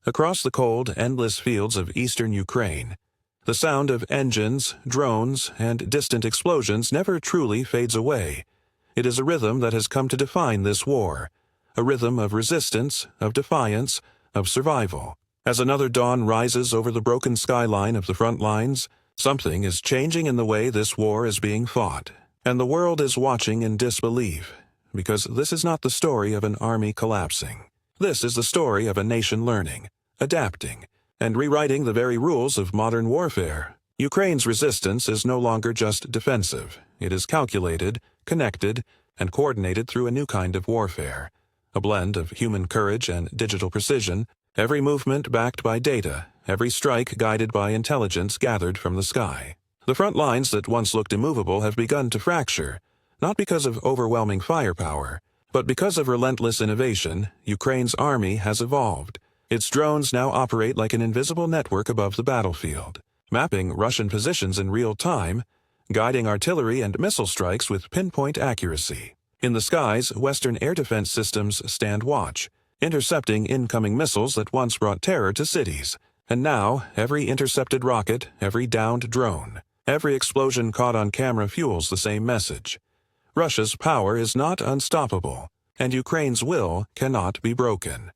Across the cold, endless fields of eastern Ukraine, the sound of engines, drones, and distant explosions never truly fades away. It is a rhythm that has come to define this war, a rhythm of resistance, of defiance, of survival. As another dawn rises over the broken skyline of the front lines, something is changing in the way this war is being fought, and the world is watching in disbelief, because this is not the story of an army collapsing. This is the story of a nation learning, adapting, and rewriting the very rules of modern warfare. Ukraine's resistance is no longer just defensive. It is calculated, connected, and coordinated through a new kind of warfare, a blend of human courage and digital precision, every movement backed by data, every strike guided by intelligence gathered from the sky. The front lines that once looked immovable have begun to fracture, not because of overwhelming firepower, but because of relentless innovation. Ukraine's army has evolved. Its drones now operate like an invisible network above the battlefield, mapping Russian positions in real time, guiding artillery and missile strikes with pinpoint accuracy. In the skies, Western air defense systems stand watch, intercepting incoming missiles that once brought terror to cities. And now, every intercepted rocket, every downed drone, every explosion caught on camera fuels the same message. Russia's power is not unstoppable, and Ukraine's will cannot be broken.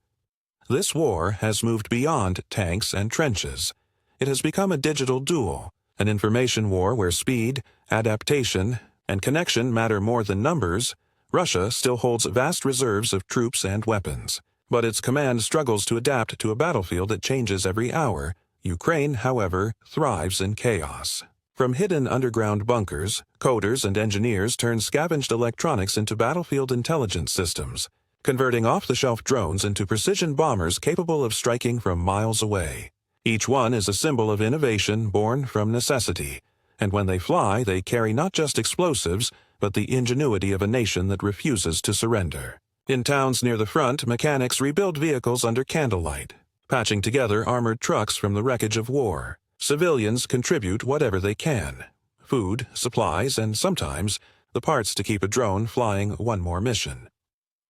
This war has moved beyond tanks and trenches. It has become a digital duel, an information war where speed, adaptation, and connection matter more than numbers. Russia still holds vast reserves of troops and weapons, but its command struggles to adapt to a battlefield that changes every hour. Ukraine, however, thrives in chaos. From hidden underground bunkers, coders and engineers turn scavenged electronics into battlefield intelligence systems, converting off-the-shelf drones into precision bombers capable of striking from miles away. Each one is a symbol of innovation born from necessity, and when they fly, they carry not just explosives, but the ingenuity of a nation that refuses to surrender. In towns near the front, mechanics rebuild vehicles under candlelight, patching together armored trucks from the wreckage of war. Civilians contribute whatever they can: food, supplies, and sometimes the parts to keep a drone flying one more mission.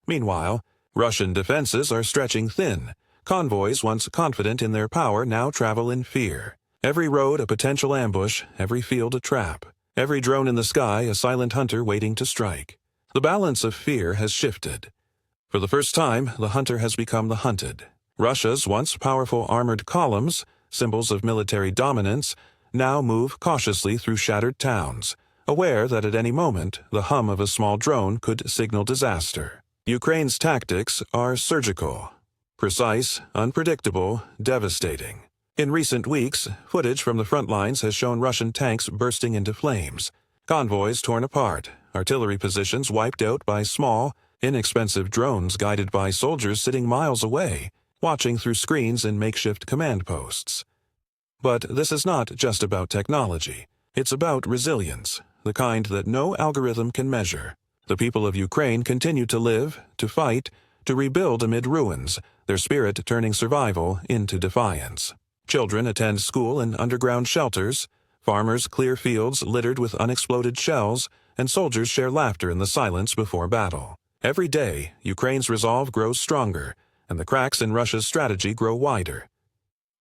Meanwhile, Russian defenses are stretching thin. Convoys once confident in their power now travel in fear. Every road a potential ambush, every field a trap. Every drone in the sky a silent hunter waiting to strike. The balance of fear has shifted. For the first time, the hunter has become the hunted. Russia's once powerful armored columns, symbols of military dominance, now move cautiously through shattered towns, aware that at any moment the hum of a small drone could signal disaster. Ukraine's tactics are surgical, precise, unpredictable, devastating. In recent weeks, footage from the front lines has shown Russian tanks bursting into flames, convoys torn apart, artillery positions wiped out by small, inexpensive drones guided by soldiers sitting miles away, watching through screens in makeshift command posts. But this is not just about technology. It's about resilience, the kind that no algorithm can measure. The people of Ukraine continue to live, to fight, to rebuild amid ruins, their spirit turning survival into defiance. Children attend school in underground shelters, farmers clear fields littered with unexploded shells, and soldiers share laughter in the silence before battle. Every day, Ukraine's resolve grows stronger, and the cracks in Russia's strategy grow wider.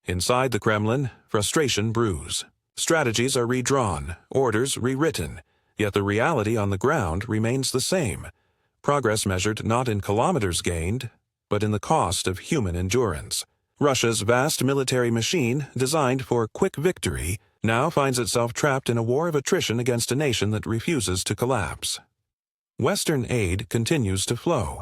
Inside the Kremlin, frustration brews. Strategies are redrawn, orders rewritten, yet the reality on the ground remains the same. Progress measured not in kilometers gained, but in the cost of human endurance. Russia's vast military machine, designed for quick victory, now finds itself trapped in a war of attrition against a nation that refuses to collapse. Western aid continues to flow.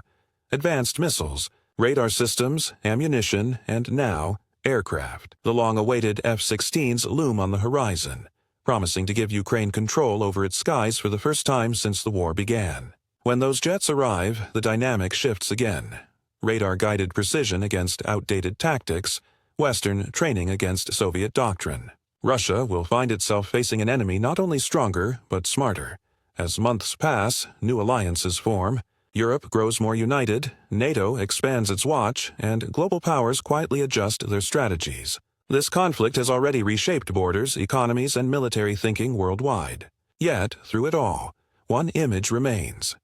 Advanced missiles, radar systems, ammunition, and now, aircraft. The long-awaited F-16s loom on the horizon, promising to give Ukraine control over its skies for the first time since the war began. When those jets arrive, the dynamic shifts again. Radar-guided precision against outdated tactics, Western training against Soviet doctrine. Russia will find itself facing an enemy not only stronger, but smarter. As months pass, new alliances form. Europe grows more united, NATO expands its watch, and global powers quietly adjust their strategies. This conflict has already reshaped borders, economies, and military thinking worldwide. Yet, through it all, one image remains.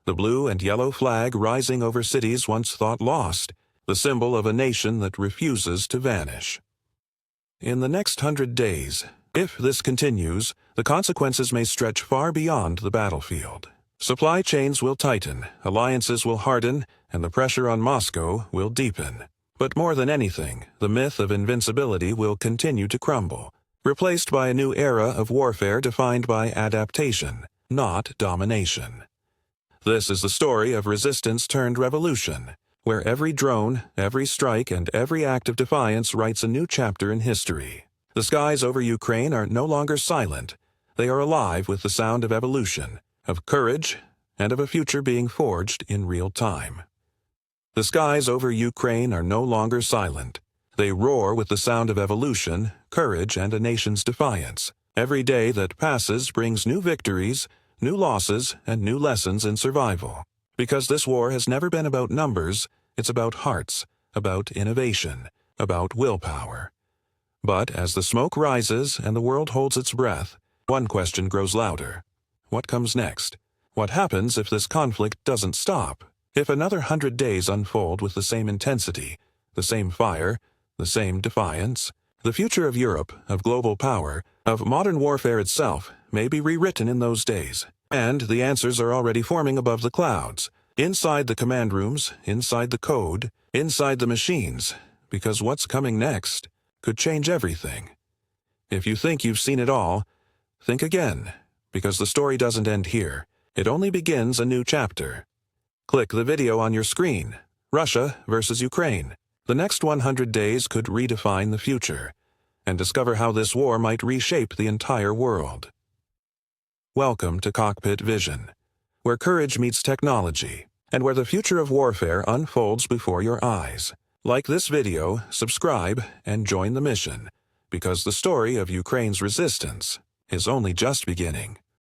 The blue and yellow flag rising over cities once thought lost, the symbol of a nation that refuses to vanish. In the next 100 days, if this continues, the consequences may stretch far beyond the battlefield. Supply chains will tighten, alliances will harden, and the pressure on Moscow will deepen. But more than anything, the myth of invincibility will continue to crumble, replaced by a new era of warfare defined by adaptation, not domination. This is the story of resistance turned revolution, where every drone, every strike, and every act of defiance writes a new chapter in history. The skies over Ukraine are no longer silent. They are alive with the sound of evolution, of courage, and of a future being forged in real time. The skies over Ukraine are no longer silent. They roar with the sound of evolution, courage, and a nation's defiance. Every day that passes brings new victories, new losses, and new lessons in survival. Because this war has never been about numbers, it's about hearts, about innovation, about willpower. But as the smoke rises and the world holds its breath, one question grows louder. What comes next? What happens if this conflict doesn't stop? If another 100 days unfold with the same intensity, the same fire, the same defiance, the future of Europe, of global power, of modern warfare itself, may be rewritten in those days. And the answers are already forming above the clouds, inside the command rooms, inside the code, inside the machines, because what's coming next could change everything. If you think you've seen it all, think again, because the story doesn't end here. It only begins a new chapter. Click the video on your screen. Russia versus Ukraine. The next 100 days could redefine the future, and discover how this war might reshape the entire world. Welcome to Cockpit Vision, where courage meets technology, and where the future of warfare unfolds before your eyes. Like this video, subscribe, and join the mission, because the story of Ukraine's resistance is only just beginning.